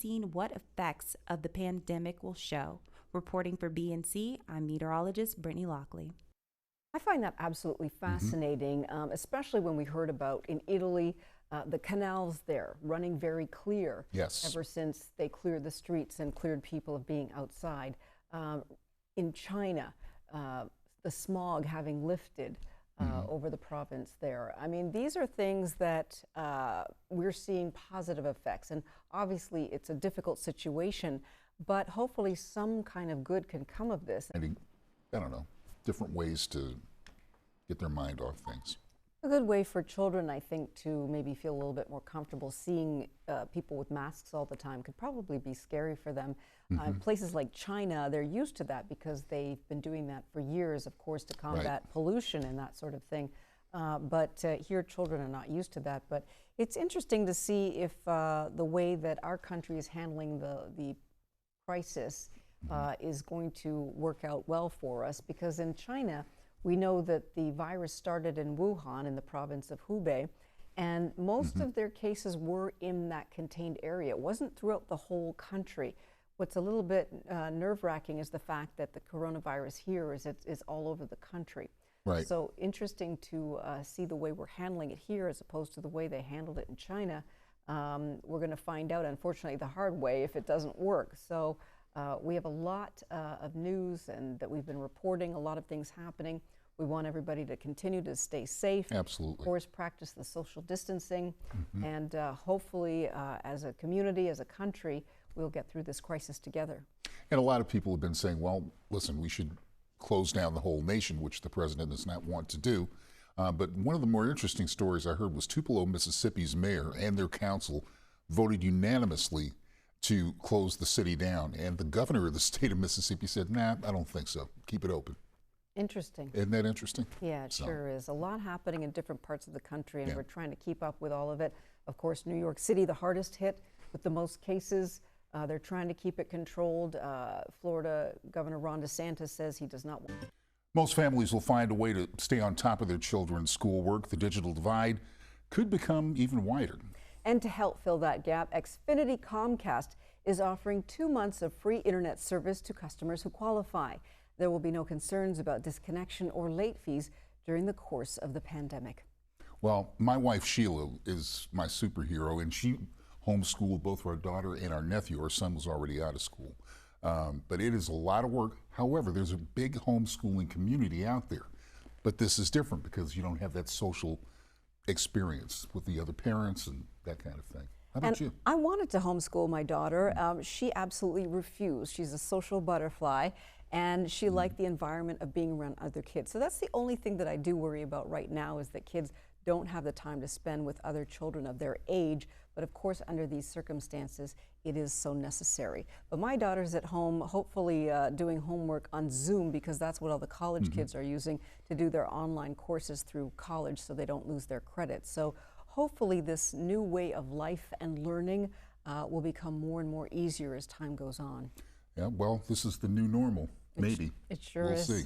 Seen what effects of the pandemic will show. Reporting for BNC, I'm meteorologist Brittany Lockley. I find that absolutely fascinating, especially when we heard about in Italy, the canals there running very clear. Yes. Ever since they cleared the streets and cleared people of being outside. In China, the smog having lifted over the province there. I mean, these are things that we're seeing positive effects, and obviously it's a difficult situation, but hopefully some kind of good can come of this. I don't know, different ways to get their mind off things. A good way for children, I think, to maybe feel a little bit more comfortable. Seeing people with masks all the time could probably be scary for them. In places like China, they're used to that because they've been doing that for years, of course, to combat pollution and that sort of thing. But here, children are not used to that. But it's interesting to see if the way that our country is handling the crisis is going to work out well for us, because in China, we know that the virus started in Wuhan in the province of Hubei, and most of their cases were in that contained area. It wasn't throughout the whole country. What's a little bit nerve-wracking is the fact that the coronavirus here is all over the country. Right. So interesting to see the way we're handling it here as opposed to the way they handled it in China. We're going to find out, unfortunately, the hard way if it doesn't work. So we have a lot of news and that we've been reporting, a lot of things happening. We want everybody to continue to stay safe. Absolutely. Of course, practice the social distancing, and hopefully, as a community, as a country, we'll get through this crisis together. And a lot of people have been saying, well, listen, we should close down the whole nation, which the president does not want to do. But one of the more interesting stories I heard was Tupelo, Mississippi's mayor and their council voted unanimously to close the city down. And the governor of the state of Mississippi said, nah, I don't think so. Keep it open. Interesting. Isn't that interesting? Yeah, it sure is. A lot happening in different parts of the country, and we're trying to keep up with all of it. Of course, New York City, the hardest hit with the most cases. They're trying to keep it controlled. Florida Governor Ron DeSantis says he does not want. Most families will find a way to stay on top of their children's schoolwork. The digital divide could become even wider. And to help fill that gap, Xfinity Comcast is offering 2 months of free internet service to customers who qualify. There will be no concerns about disconnection or late fees during the course of the pandemic. Well, my wife Sheila is my superhero, and she homeschooled both our daughter and our nephew. Our son was already out of school. But it is a lot of work. However, there's a big homeschooling community out there. But this is different because you don't have that social experience with the other parents and that kind of thing. How about you? I wanted to homeschool my daughter. She absolutely refused. She's a social butterfly, and she liked the environment of being around other kids. So that's the only thing that I do worry about right now, is that kids don't have the time to spend with other children of their age. But of course, under these circumstances, it is so necessary. But my daughter's at home, hopefully doing homework on Zoom, because that's what all the college kids are using to do their online courses through college, so they don't lose their credits. So hopefully this new way of life and learning will become more and more easier as time goes on. Yeah, well, this is the new normal, maybe. It sure We'll is. see.